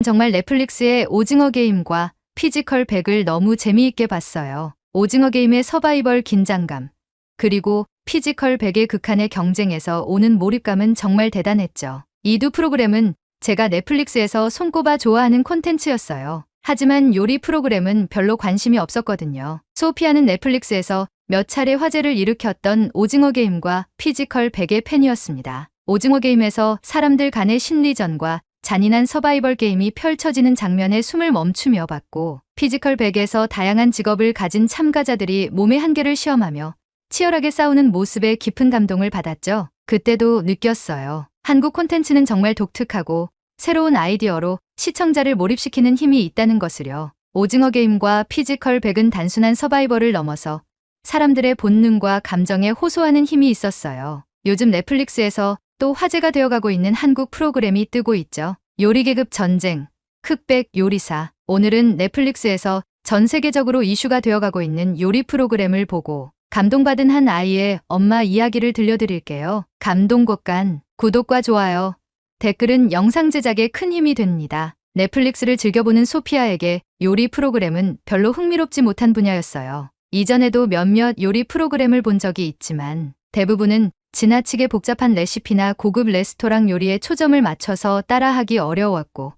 정말 넷플릭스의 오징어 게임과 피지컬 100을 너무 재미있게 봤어요. 오징어 게임의 서바이벌 긴장감, 그리고 피지컬 100의 극한의 경쟁에서 오는 몰입감은 정말 대단했죠. 이 두 프로그램은 제가 넷플릭스에서 손꼽아 좋아하는 콘텐츠였어요. 하지만 요리 프로그램은 별로 관심이 없었거든요. 소피아는 넷플릭스에서 몇 차례 화제를 일으켰던 오징어 게임과 피지컬 100의 팬이었습니다. 오징어 게임에서 사람들 간의 심리전과 잔인한 서바이벌 게임이 펼쳐지는 장면에 숨을 멈추며 봤고, 피지컬 100에서 다양한 직업을 가진 참가자들이 몸의 한계를 시험하며 치열하게 싸우는 모습에 깊은 감동을 받았죠. 그때도 느꼈어요. 한국 콘텐츠는 정말 독특하고 새로운 아이디어로 시청자를 몰입시키는 힘이 있다는 것을요. 오징어 게임과 피지컬 100은 단순한 서바이벌을 넘어서 사람들의 본능과 감정에 호소하는 힘이 있었어요. 요즘 넷플릭스에서 또 화제가 되어가고 있는 한국 프로그램이 뜨고 있죠. 요리계급 전쟁, 흑백 요리사. 오늘은 넷플릭스에서 전 세계적으로 이슈가 되어가고 있는 요리 프로그램을 보고 감동받은 한 아이의 엄마 이야기를 들려드릴게요. 감동곡간, 구독과 좋아요, 댓글은 영상 제작에 큰 힘이 됩니다. 넷플릭스를 즐겨보는 소피아에게 요리 프로그램은 별로 흥미롭지 못한 분야였어요. 이전에도 몇몇 요리 프로그램을 본 적이 있지만 대부분은 지나치게 복잡한 레시피나 고급 레스토랑 요리에 초점을 맞춰서 따라하기 어려웠고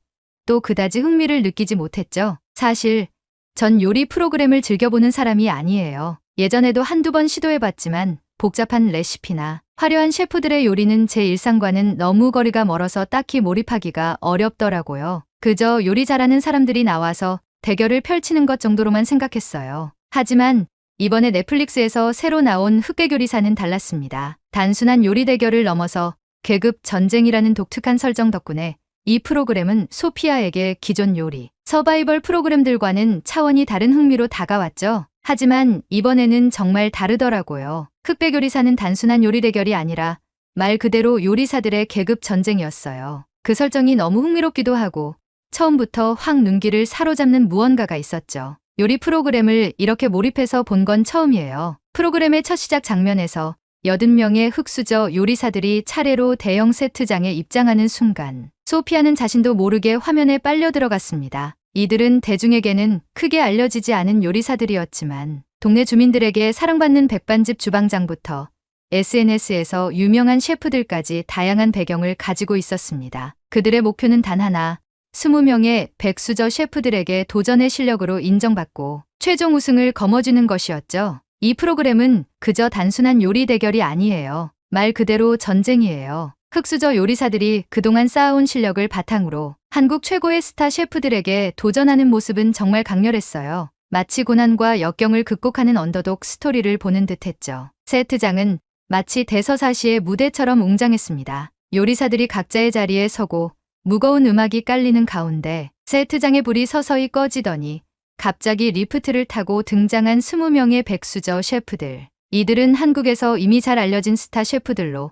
또 그다지 흥미를 느끼지 못했죠. 사실 전 요리 프로그램을 즐겨보는 사람이 아니에요. 예전에도 한두 번 시도해봤지만 복잡한 레시피나 화려한 셰프들의 요리는 제 일상과는 너무 거리가 멀어서 딱히 몰입하기가 어렵더라고요. 그저 요리 잘하는 사람들이 나와서 대결을 펼치는 것 정도로만 생각했어요. 하지만 이번에 넷플릭스에서 새로 나온 흑백 요리사는 달랐습니다. 단순한 요리 대결을 넘어서 계급 전쟁이라는 독특한 설정 덕분에 이 프로그램은 소피아에게 기존 요리, 서바이벌 프로그램들과는 차원이 다른 흥미로 다가왔죠. 하지만 이번에는 정말 다르더라고요. 흑백 요리사는 단순한 요리 대결이 아니라 말 그대로 요리사들의 계급 전쟁이었어요. 그 설정이 너무 흥미롭기도 하고 처음부터 확 눈길을 사로잡는 무언가가 있었죠. 요리 프로그램을 이렇게 몰입해서 본 건 처음이에요. 프로그램의 첫 시작 장면에서 80명의 흑수저 요리사들이 차례로 대형 세트장에 입장하는 순간 소피아는 자신도 모르게 화면에 빨려 들어갔습니다. 이들은 대중에게는 크게 알려지지 않은 요리사들이었지만 동네 주민들에게 사랑받는 백반집 주방장부터 SNS에서 유명한 셰프들까지 다양한 배경을 가지고 있었습니다. 그들의 목표는 단 하나, 20명의 백수저 셰프들에게 도전의 실력으로 인정받고 최종 우승을 거머쥐는 것이었죠. 이 프로그램은 그저 단순한 요리 대결이 아니에요. 말 그대로 전쟁이에요. 흑수저 요리사들이 그동안 쌓아온 실력을 바탕으로 한국 최고의 스타 셰프들에게 도전하는 모습은 정말 강렬했어요. 마치 고난과 역경을 극복하는 언더독 스토리를 보는 듯했죠. 세트장은 마치 대서사시의 무대처럼 웅장했습니다. 요리사들이 각자의 자리에 서고 무거운 음악이 깔리는 가운데 세트장의 불이 서서히 꺼지더니 갑자기 리프트를 타고 등장한 20명의 백수저 셰프들. 이들은 한국에서 이미 잘 알려진 스타 셰프들로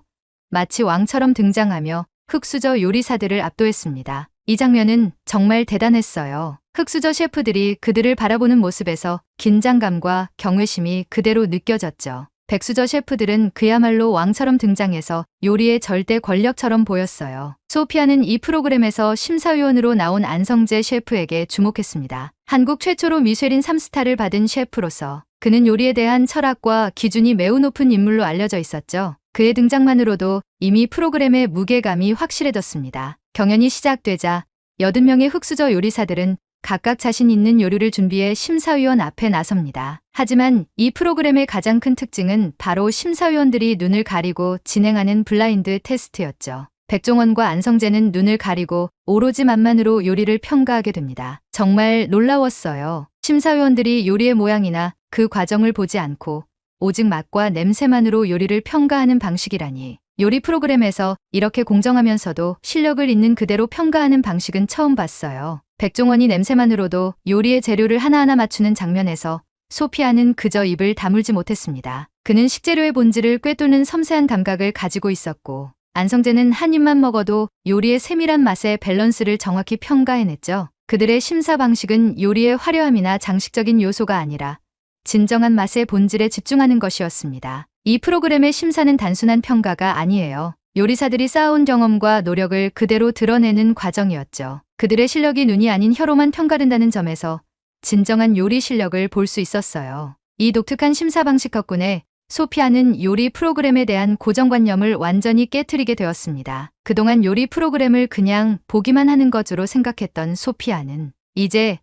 마치 왕처럼 등장하며 흑수저 요리사들을 압도했습니다. 이 장면은 정말 대단했어요. 흑수저 셰프들이 그들을 바라보는 모습에서 긴장감과 경외심이 그대로 느껴졌죠. 백수저 셰프들은 그야말로 왕처럼 등장해서 요리의 절대 권력처럼 보였어요. 소피아는 이 프로그램에서 심사위원으로 나온 안성재 셰프에게 주목했습니다. 한국 최초로 미쉐린 3스타를 받은 셰프로서 그는 요리에 대한 철학과 기준이 매우 높은 인물로 알려져 있었죠. 그의 등장만으로도 이미 프로그램의 무게감이 확실해졌습니다. 경연이 시작되자 80명의 흑수저 요리사들은 각각 자신 있는 요리를 준비해 심사위원 앞에 나섭니다. 하지만 이 프로그램의 가장 큰 특징은 바로 심사위원들이 눈을 가리고 진행하는 블라인드 테스트였죠. 백종원과 안성재는 눈을 가리고 오로지 맛만으로 요리를 평가하게 됩니다. 정말 놀라웠어요. 심사위원들이 요리의 모양이나 그 과정을 보지 않고 오직 맛과 냄새만으로 요리를 평가하는 방식이라니. 요리 프로그램에서 이렇게 공정하면서도 실력을 있는 그대로 평가하는 방식은 처음 봤어요. 백종원이 냄새만으로도 요리의 재료를 하나하나 맞추는 장면에서 소피아는 그저 입을 다물지 못했습니다. 그는 식재료의 본질을 꿰뚫는 섬세한 감각을 가지고 있었고 안성재는 한 입만 먹어도 요리의 세밀한 맛의 밸런스를 정확히 평가해냈죠. 그들의 심사 방식은 요리의 화려함이나 장식적인 요소가 아니라 진정한 맛의 본질에 집중하는 것이었습니다. 이 프로그램의 심사는 단순한 평가가 아니에요. 요리사들이 쌓아온 경험과 노력을 그대로 드러내는 과정이었죠. 그들의 실력이 눈이 아닌 혀로만 평가된다는 점에서 진정한 요리 실력을 볼 수 있었어요. 이 독특한 심사 방식 덕분에 소피아는 요리 프로그램에 대한 고정관념을 완전히 깨트리게 되었습니다. 그동안 요리 프로그램을 그냥 보기만 하는 것으로 생각했던 소피아는 이제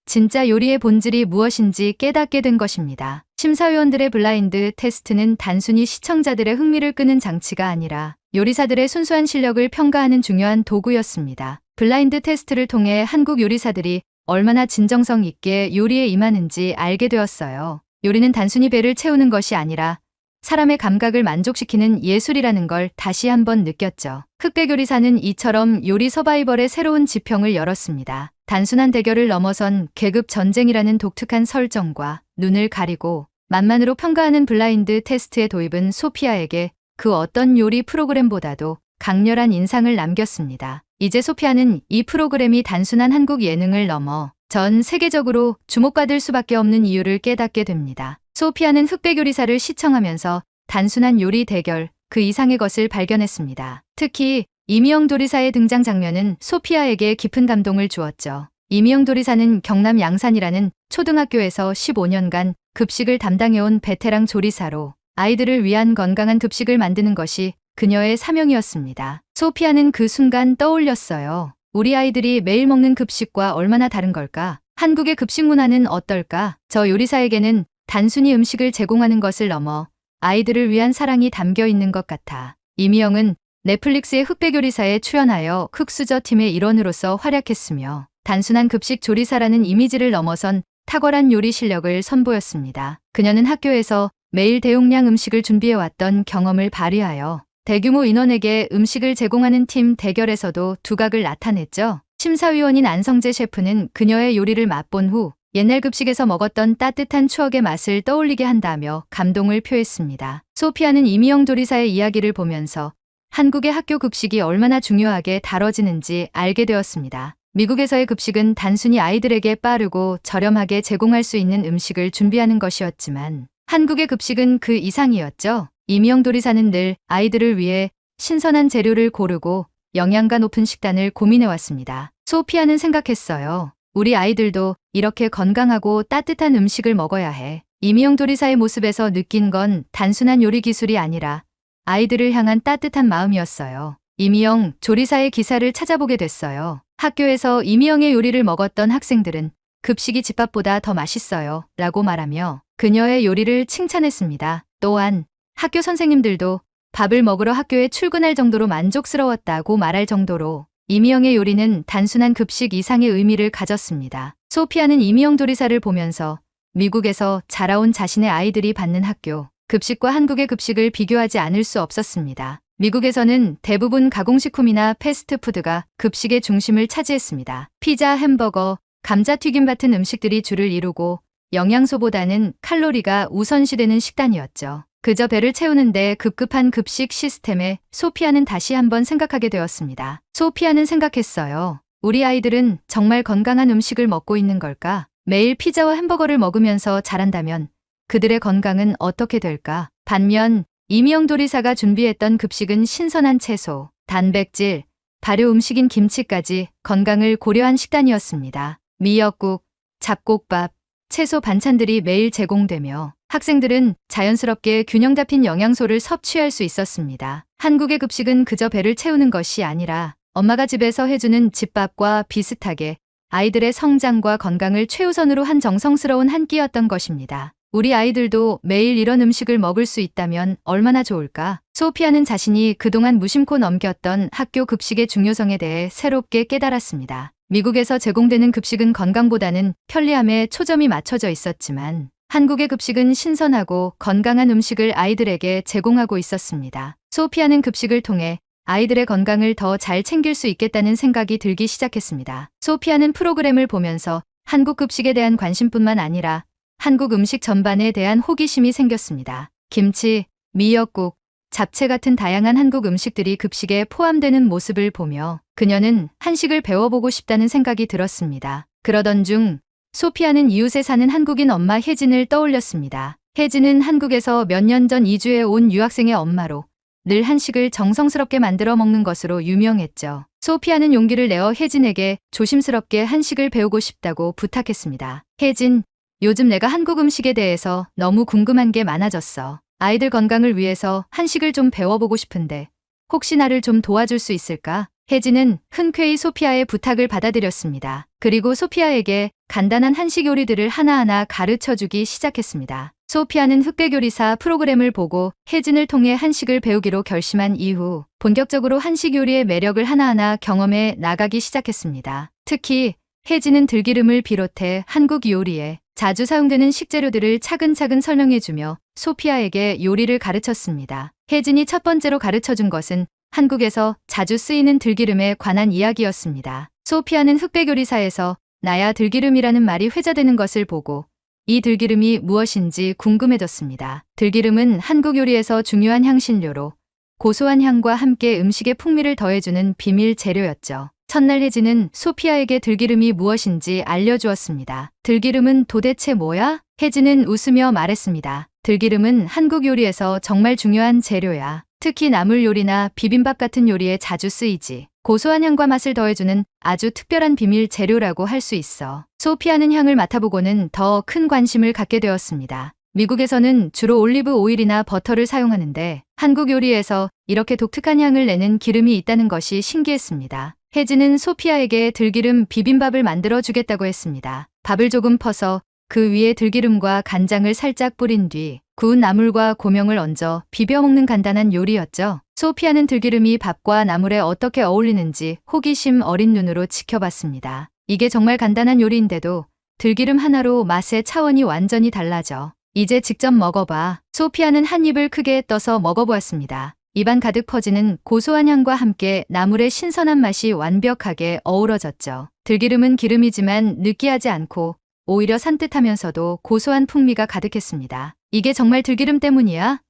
진짜 요리의 본질이 무엇인지 깨닫게 된 것입니다. 심사위원들의 블라인드 테스트는 단순히 시청자들의 흥미를 끄는 장치가 아니라 요리사들의 순수한 실력을 평가하는 중요한 도구였습니다. 블라인드 테스트를 통해 한국 요리사들이 얼마나 진정성 있게 요리에 임하는지 알게 되었어요. 요리는 단순히 배를 채우는 것이 아니라 사람의 감각을 만족시키는 예술이라는 걸 다시 한번 느꼈죠. 흑백 요리사는 이처럼 요리 서바이벌의 새로운 지평을 열었습니다. 단순한 대결을 넘어선 계급 전쟁이라는 독특한 설정과 눈을 가리고 맛만으로 평가하는 블라인드 테스트의 도입은 소피아에게 그 어떤 요리 프로그램보다도 강렬한 인상을 남겼습니다. 이제 소피아는 이 프로그램이 단순한 한국 예능을 넘어 전 세계적으로 주목받을 수밖에 없는 이유를 깨닫게 됩니다. 소피아는 흑백 요리사를 시청하면서 단순한 요리 대결, 그 이상의 것을 발견했습니다. 특히 이미영 도리사의 등장 장면은 소피아에게 깊은 감동을 주었죠. 이미영 도리사는 경남 양산이라는 초등학교에서 15년간 급식을 담당해온 베테랑 조리사로 아이들을 위한 건강한 급식을 만드는 것이 그녀의 사명이었습니다. 소피아는 그 순간 떠올렸어요. 우리 아이들이 매일 먹는 급식과 얼마나 다른 걸까? 한국의 급식 문화는 어떨까? 저 요리사에게는 단순히 음식을 제공하는 것을 넘어 아이들을 위한 사랑이 담겨 있는 것 같아. 이미영은 넷플릭스의 흑백 요리사에 출연하여 흑수저 팀의 일원으로서 활약했으며 단순한 급식 조리사라는 이미지를 넘어선 탁월한 요리 실력을 선보였습니다. 그녀는 학교에서 매일 대용량 음식을 준비해왔던 경험을 발휘하여 대규모 인원에게 음식을 제공하는 팀 대결에서도 두각을 나타냈죠. 심사위원인 안성재 셰프는 그녀의 요리를 맛본 후 옛날 급식에서 먹었던 따뜻한 추억의 맛을 떠올리게 한다며 감동을 표했습니다. 소피아는 이미영 조리사의 이야기를 보면서 한국의 학교 급식이 얼마나 중요하게 다뤄지는지 알게 되었습니다. 미국에서의 급식은 단순히 아이들에게 빠르고 저렴하게 제공할 수 있는 음식을 준비하는 것이었지만 한국의 급식은 그 이상이었죠. 이미영 도리사는 늘 아이들을 위해 신선한 재료를 고르고 영양가 높은 식단을 고민해왔습니다. 소피아는 생각했어요. 우리 아이들도 이렇게 건강하고 따뜻한 음식을 먹어야 해. 이미영 도리사의 모습에서 느낀 건 단순한 요리 기술이 아니라 아이들을 향한 따뜻한 마음이었어요. 이미영 조리사의 기사를 찾아보게 됐어요. 학교에서 이미영의 요리를 먹었던 학생들은 급식이 집밥보다 더 맛있어요 라고 말하며 그녀의 요리를 칭찬했습니다. 또한 학교 선생님들도 밥을 먹으러 학교에 출근할 정도로 만족스러웠다고 말할 정도로 이미영의 요리는 단순한 급식 이상의 의미를 가졌습니다. 소피아는 이미영 조리사를 보면서 미국에서 자라온 자신의 아이들이 받는 학교 급식과 한국의 급식을 비교하지 않을 수 없었습니다. 미국에서는 대부분 가공식품이나 패스트푸드가 급식의 중심을 차지했습니다. 피자, 햄버거, 감자튀김 같은 음식들이 주를 이루고 영양소보다는 칼로리가 우선시되는 식단이었죠. 그저 배를 채우는데 급급한 급식 시스템에 소피아는 다시 한번 생각하게 되었습니다. 소피아는 생각했어요. 우리 아이들은 정말 건강한 음식을 먹고 있는 걸까? 매일 피자와 햄버거를 먹으면서 자란다면 그들의 건강은 어떻게 될까? 반면 이미영 도리사가 준비했던 급식은 신선한 채소, 단백질, 발효 음식인 김치까지 건강을 고려한 식단이었습니다. 미역국, 잡곡밥, 채소 반찬들이 매일 제공되며 학생들은 자연스럽게 균형 잡힌 영양소를 섭취할 수 있었습니다. 한국의 급식은 그저 배를 채우는 것이 아니라 엄마가 집에서 해주는 집밥과 비슷하게 아이들의 성장과 건강을 최우선으로 한 정성스러운 한 끼였던 것입니다. 우리 아이들도 매일 이런 음식을 먹을 수 있다면 얼마나 좋을까? 소피아는 자신이 그동안 무심코 넘겼던 학교 급식의 중요성에 대해 새롭게 깨달았습니다. 미국에서 제공되는 급식은 건강보다는 편리함에 초점이 맞춰져 있었지만 한국의 급식은 신선하고 건강한 음식을 아이들에게 제공하고 있었습니다. 소피아는 급식을 통해 아이들의 건강을 더 잘 챙길 수 있겠다는 생각이 들기 시작했습니다. 소피아는 프로그램을 보면서 한국 급식에 대한 관심뿐만 아니라 한국 음식 전반에 대한 호기심이 생겼습니다. 김치, 미역국, 잡채 같은 다양한 한국 음식들이 급식에 포함되는 모습을 보며 그녀는 한식을 배워보고 싶다는 생각이 들었습니다. 그러던 중 소피아는 이웃에 사는 한국인 엄마 혜진을 떠올렸습니다. 혜진은 한국에서 몇 년 전 이주해 온 유학생의 엄마로 늘 한식을 정성스럽게 만들어 먹는 것으로 유명했죠. 소피아는 용기를 내어 혜진에게 조심스럽게 한식을 배우고 싶다고 부탁했습니다. 혜진, 요즘 내가 한국 음식에 대해서 너무 궁금한 게 많아졌어. 아이들 건강을 위해서 한식을 좀 배워보고 싶은데 혹시 나를 좀 도와줄 수 있을까? 혜진은 흔쾌히 소피아의 부탁을 받아들였습니다. 그리고 소피아에게 간단한 한식 요리들을 하나하나 가르쳐주기 시작했습니다. 소피아는 흑백요리사 프로그램을 보고 혜진을 통해 한식을 배우기로 결심한 이후 본격적으로 한식 요리의 매력을 하나하나 경험해 나가기 시작했습니다. 특히 혜진은 들기름을 비롯해 한국 요리에 자주 사용되는 식재료들을 차근차근 설명해주며 소피아에게 요리를 가르쳤습니다. 혜진이 첫 번째로 가르쳐준 것은 한국에서 자주 쓰이는 들기름에 관한 이야기였습니다. 소피아는 흑백요리사에서 나야 들기름이라는 말이 회자되는 것을 보고 이 들기름이 무엇인지 궁금해졌습니다. 들기름은 한국 요리에서 중요한 향신료로 고소한 향과 함께 음식의 풍미를 더해주는 비밀 재료였죠. 첫날 혜진은 소피아에게 들기름이 무엇인지 알려주었습니다. 들기름은 도대체 뭐야? 혜진은 웃으며 말했습니다. 들기름은 한국 요리에서 정말 중요한 재료야. 특히 나물 요리나 비빔밥 같은 요리에 자주 쓰이지. 고소한 향과 맛을 더해주는 아주 특별한 비밀 재료라고 할 수 있어. 소피아는 향을 맡아보고는 더 큰 관심을 갖게 되었습니다. 미국에서는 주로 올리브 오일이나 버터를 사용하는데 한국 요리에서 이렇게 독특한 향을 내는 기름이 있다는 것이 신기했습니다. 혜진은 소피아에게 들기름 비빔밥을 만들어 주겠다고 했습니다. 밥을 조금 퍼서 그 위에 들기름과 간장을 살짝 뿌린 뒤 구운 나물과 고명을 얹어 비벼 먹는 간단한 요리였죠. 소피아는 들기름이 밥과 나물에 어떻게 어울리는지 호기심 어린 눈으로 지켜봤습니다. 이게 정말 간단한 요리인데도 들기름 하나로 맛의 차원이 완전히 달라져. 이제 직접 먹어봐. 소피아는 한 입을 크게 떠서 먹어보았습니다. 입안 가득 퍼지는 고소한 향과 함께 나물의 신선한 맛이 완벽하게 어우러졌죠. 들기름은 기름이지만 느끼하지 않고 오히려 산뜻하면서도 고소한 풍미가 가득했습니다. 이게 정말 들기름 때문이야?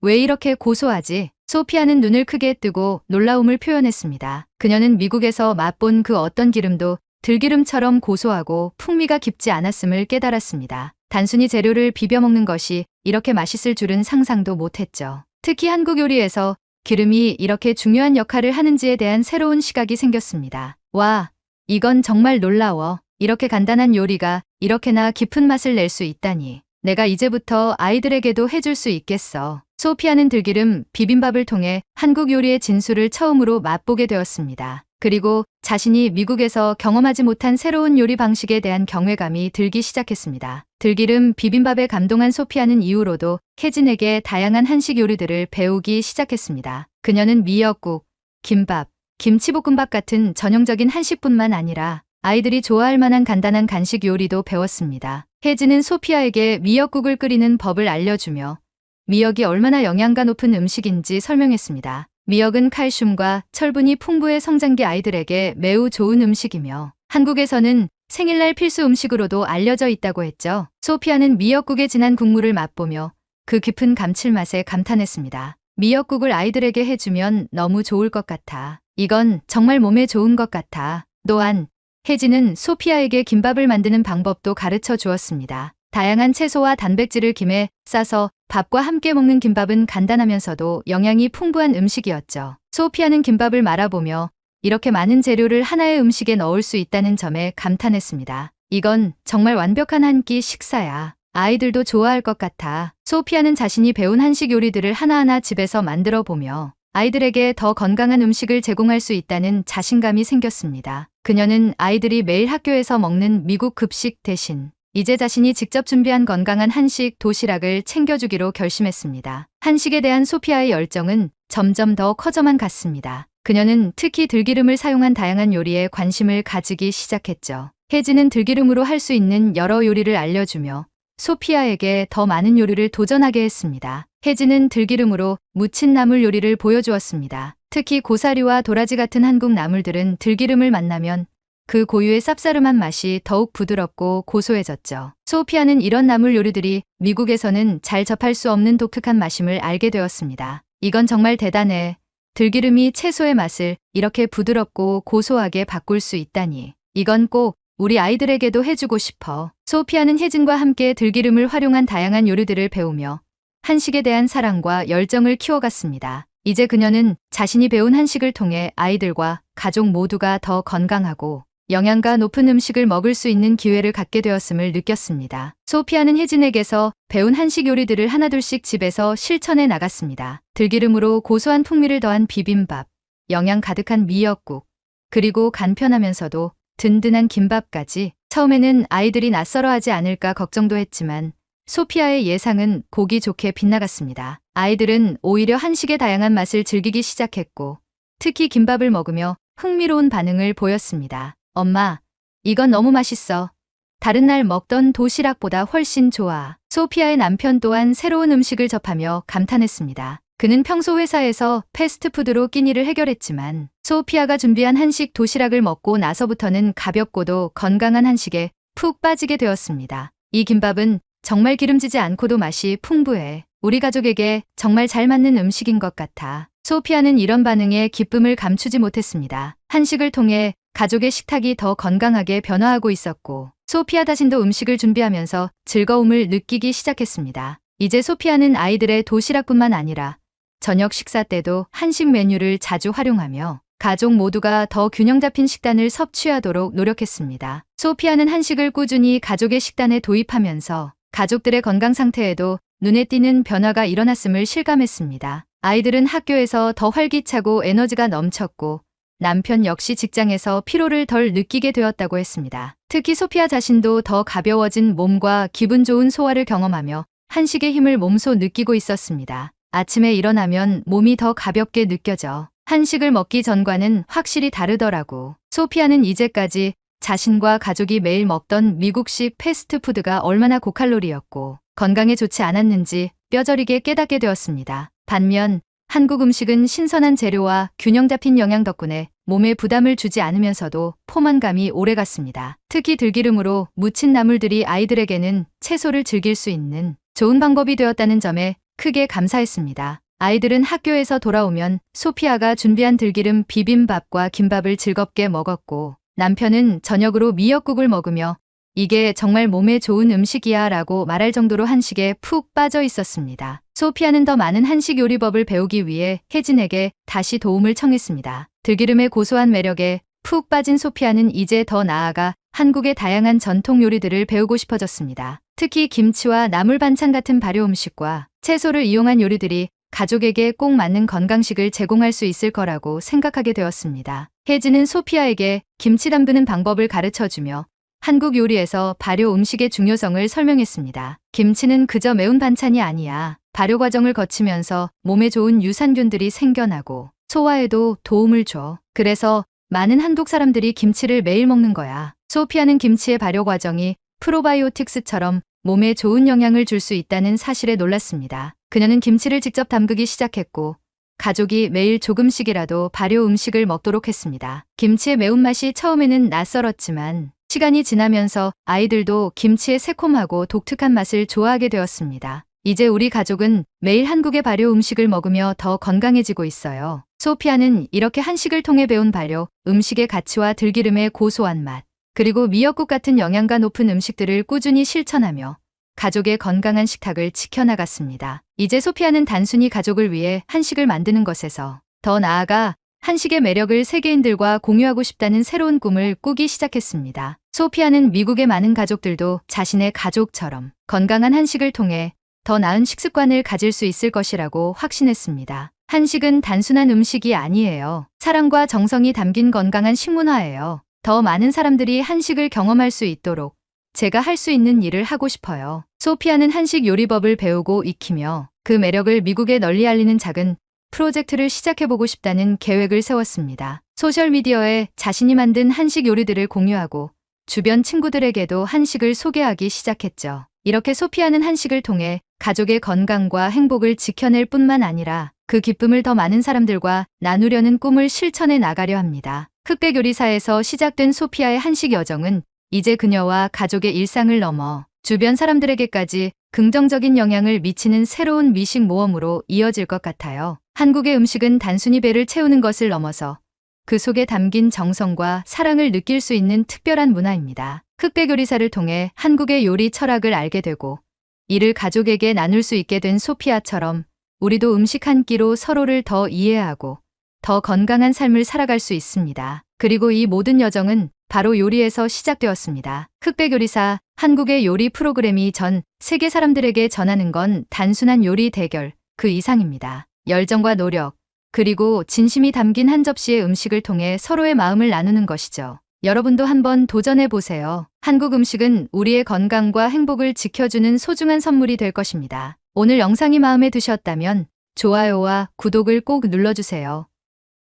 왜 이렇게 고소하지? 소피아는 눈을 크게 뜨고 놀라움을 표현했습니다. 그녀는 미국에서 맛본 그 어떤 기름도 들기름처럼 고소하고 풍미가 깊지 않았음을 깨달았습니다. 단순히 재료를 비벼 먹는 것이 이렇게 맛있을 줄은 상상도 못했죠. 특히 한국 요리에서 기름이 이렇게 중요한 역할을 하는지에 대한 새로운 시각이 생겼습니다. 와, 이건 정말 놀라워. 이렇게 간단한 요리가 이렇게나 깊은 맛을 낼 수 있다니. 내가 이제부터 아이들에게도 해줄 수 있겠어. 소피아는 들기름 비빔밥을 통해 한국 요리의 진수를 처음으로 맛보게 되었습니다. 그리고 자신이 미국에서 경험하지 못한 새로운 요리 방식에 대한 경외감이 들기 시작했습니다. 들기름 비빔밥에 감동한 소피아는 이후로도 혜진에게 다양한 한식 요리들을 배우기 시작했습니다. 그녀는 미역국, 김밥, 김치볶음밥 같은 전형적인 한식뿐만 아니라 아이들이 좋아할 만한 간단한 간식 요리도 배웠습니다. 혜진은 소피아에게 미역국을 끓이는 법을 알려주며 미역이 얼마나 영양가 높은 음식인지 설명했습니다. 미역은 칼슘과 철분이 풍부해 성장기 아이들에게 매우 좋은 음식이며 한국에서는 생일날 필수 음식으로도 알려져 있다고 했죠. 소피아는 미역국의 진한 국물을 맛보며 그 깊은 감칠맛에 감탄했습니다. 미역국을 아이들에게 해주면 너무 좋을 것 같아. 이건 정말 몸에 좋은 것 같아. 또한 혜진은 소피아에게 김밥을 만드는 방법도 가르쳐 주었습니다. 다양한 채소와 단백질을 김에 싸서 밥과 함께 먹는 김밥은 간단하면서도 영양이 풍부한 음식이었죠. 소피아는 김밥을 말아보며 이렇게 많은 재료를 하나의 음식에 넣을 수 있다는 점에 감탄했습니다. 이건 정말 완벽한 한 끼 식사야. 아이들도 좋아할 것 같아. 소피아는 자신이 배운 한식 요리들을 하나하나 집에서 만들어 보며 아이들에게 더 건강한 음식을 제공할 수 있다는 자신감이 생겼습니다. 그녀는 아이들이 매일 학교에서 먹는 미국 급식 대신 이제 자신이 직접 준비한 건강한 한식 도시락을 챙겨주기로 결심했습니다. 한식에 대한 소피아의 열정은 점점 더 커져만 갔습니다. 그녀는 특히 들기름을 사용한 다양한 요리에 관심을 가지기 시작했죠. 혜진은 들기름으로 할 수 있는 여러 요리를 알려주며 소피아에게 더 많은 요리를 도전하게 했습니다. 혜진은 들기름으로 무친 나물 요리를 보여주었습니다. 특히 고사리와 도라지 같은 한국 나물들은 들기름을 만나면 그 고유의 쌉싸름한 맛이 더욱 부드럽고 고소해졌죠. 소피아는 이런 나물 요리들이 미국에서는 잘 접할 수 없는 독특한 맛임을 알게 되었습니다. 이건 정말 대단해. 들기름이 채소의 맛을 이렇게 부드럽고 고소하게 바꿀 수 있다니. 이건 꼭 우리 아이들에게도 해주고 싶어. 소피아는 혜진과 함께 들기름을 활용한 다양한 요리들을 배우며 한식에 대한 사랑과 열정을 키워갔습니다. 이제 그녀는 자신이 배운 한식을 통해 아이들과 가족 모두가 더 건강하고 영양가 높은 음식을 먹을 수 있는 기회를 갖게 되었음을 느꼈습니다. 소피아는 혜진에게서 배운 한식 요리들을 하나둘씩 집에서 실천해 나갔습니다. 들기름으로 고소한 풍미를 더한 비빔밥, 영양 가득한 미역국, 그리고 간편하면서도 든든한 김밥까지. 처음에는 아이들이 낯설어하지 않을까 걱정도 했지만 소피아의 예상은 보기 좋게 빗나갔습니다. 아이들은 오히려 한식의 다양한 맛을 즐기기 시작했고 특히 김밥을 먹으며 흥미로운 반응을 보였습니다. 엄마, 이건 너무 맛있어. 다른 날 먹던 도시락보다 훨씬 좋아. 소피아의 남편 또한 새로운 음식을 접하며 감탄했습니다. 그는 평소 회사에서 패스트푸드로 끼니를 해결했지만 소피아가 준비한 한식 도시락을 먹고 나서부터는 가볍고도 건강한 한식에 푹 빠지게 되었습니다. 이 김밥은 정말 기름지지 않고도 맛이 풍부해. 우리 가족에게 정말 잘 맞는 음식인 것 같아. 소피아는 이런 반응에 기쁨을 감추지 못했습니다. 한식을 통해 가족의 식탁이 더 건강하게 변화하고 있었고 소피아 자신도 음식을 준비하면서 즐거움을 느끼기 시작했습니다. 이제 소피아는 아이들의 도시락뿐만 아니라 저녁 식사 때도 한식 메뉴를 자주 활용하며 가족 모두가 더 균형 잡힌 식단을 섭취하도록 노력했습니다. 소피아는 한식을 꾸준히 가족의 식단에 도입하면서 가족들의 건강 상태에도 눈에 띄는 변화가 일어났음을 실감했습니다. 아이들은 학교에서 더 활기차고 에너지가 넘쳤고 남편 역시 직장에서 피로를 덜 느끼게 되었다고 했습니다. 특히 소피아 자신도 더 가벼워진 몸과 기분 좋은 소화를 경험하며 한식의 힘을 몸소 느끼고 있었습니다. 아침에 일어나면 몸이 더 가볍게 느껴져. 한식을 먹기 전과는 확실히 다르더라고. 소피아는 이제까지 자신과 가족이 매일 먹던 미국식 패스트푸드가 얼마나 고칼로리였고 건강에 좋지 않았는지 뼈저리게 깨닫게 되었습니다. 반면 한국 음식은 신선한 재료와 균형 잡힌 영양 덕분에 몸에 부담을 주지 않으면서도 포만감이 오래갔습니다. 특히 들기름으로 무친 나물들이 아이들에게는 채소를 즐길 수 있는 좋은 방법이 되었다는 점에 크게 감사했습니다. 아이들은 학교에서 돌아오면 소피아가 준비한 들기름 비빔밥과 김밥을 즐겁게 먹었고 남편은 저녁으로 미역국을 먹으며 이게 정말 몸에 좋은 음식이야 라고 말할 정도로 한식에 푹 빠져 있었습니다. 소피아는 더 많은 한식 요리법을 배우기 위해 혜진에게 다시 도움을 청했습니다. 들기름의 고소한 매력에 푹 빠진 소피아는 이제 더 나아가 한국의 다양한 전통 요리들을 배우고 싶어졌습니다. 특히 김치와 나물 반찬 같은 발효 음식과 채소를 이용한 요리들이 가족에게 꼭 맞는 건강식을 제공할 수 있을 거라고 생각하게 되었습니다. 혜진은 소피아에게 김치 담그는 방법을 가르쳐주며 한국 요리에서 발효 음식의 중요성을 설명했습니다. 김치는 그저 매운 반찬이 아니야. 발효 과정을 거치면서 몸에 좋은 유산균들이 생겨나고 소화에도 도움을 줘. 그래서 많은 한국 사람들이 김치를 매일 먹는 거야. 소피아는 김치의 발효 과정이 프로바이오틱스처럼 몸에 좋은 영향을 줄 수 있다는 사실에 놀랐습니다. 그녀는 김치를 직접 담그기 시작했고 가족이 매일 조금씩이라도 발효 음식을 먹도록 했습니다. 김치의 매운맛이 처음에는 낯설었지만 시간이 지나면서 아이들도 김치의 새콤하고 독특한 맛을 좋아하게 되었습니다. 이제 우리 가족은 매일 한국의 발효 음식을 먹으며 더 건강해지고 있어요. 소피아는 이렇게 한식을 통해 배운 발효 음식의 가치와 들기름의 고소한 맛, 그리고 미역국 같은 영양가 높은 음식들을 꾸준히 실천하며 가족의 건강한 식탁을 지켜나갔습니다. 이제 소피아는 단순히 가족을 위해 한식을 만드는 것에서 더 나아가 한식의 매력을 세계인들과 공유하고 싶다는 새로운 꿈을 꾸기 시작했습니다. 소피아는 미국의 많은 가족들도 자신의 가족처럼 건강한 한식을 통해 더 나은 식습관을 가질 수 있을 것이라고 확신했습니다. 한식은 단순한 음식이 아니에요. 사랑과 정성이 담긴 건강한 식문화예요. 더 많은 사람들이 한식을 경험할 수 있도록 제가 할 수 있는 일을 하고 싶어요. 소피아는 한식 요리법을 배우고 익히며 그 매력을 미국에 널리 알리는 작은 프로젝트를 시작해보고 싶다는 계획을 세웠습니다. 소셜미디어에 자신이 만든 한식 요리들을 공유하고 주변 친구들에게도 한식을 소개하기 시작했죠. 이렇게 소피아는 한식을 통해 가족의 건강과 행복을 지켜낼 뿐만 아니라 그 기쁨을 더 많은 사람들과 나누려는 꿈을 실천해 나가려 합니다. 흑백 요리사에서 시작된 소피아의 한식 여정은 이제 그녀와 가족의 일상을 넘어 주변 사람들에게까지 긍정적인 영향을 미치는 새로운 미식 모험으로 이어질 것 같아요. 한국의 음식은 단순히 배를 채우는 것을 넘어서 그 속에 담긴 정성과 사랑을 느낄 수 있는 특별한 문화입니다. 흑백 요리사를 통해 한국의 요리 철학을 알게 되고 이를 가족에게 나눌 수 있게 된 소피아처럼 우리도 음식 한 끼로 서로를 더 이해하고 더 건강한 삶을 살아갈 수 있습니다. 그리고 이 모든 여정은 바로 요리에서 시작되었습니다. 흑백 요리사, 한국의 요리 프로그램이 전 세계 사람들에게 전하는 건 단순한 요리 대결, 그 이상입니다. 열정과 노력, 그리고 진심이 담긴 한 접시의 음식을 통해 서로의 마음을 나누는 것이죠. 여러분도 한번 도전해 보세요. 한국 음식은 우리의 건강과 행복을 지켜주는 소중한 선물이 될 것입니다. 오늘 영상이 마음에 드셨다면 좋아요와 구독을 꼭 눌러주세요.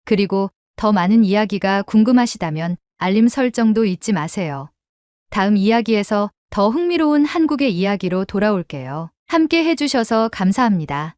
그리고 더 많은 이야기가 궁금하시다면 알림 설정도 잊지 마세요. 다음 이야기에서 더 흥미로운 한국의 이야기로 돌아올게요. 함께 해주셔서 감사합니다.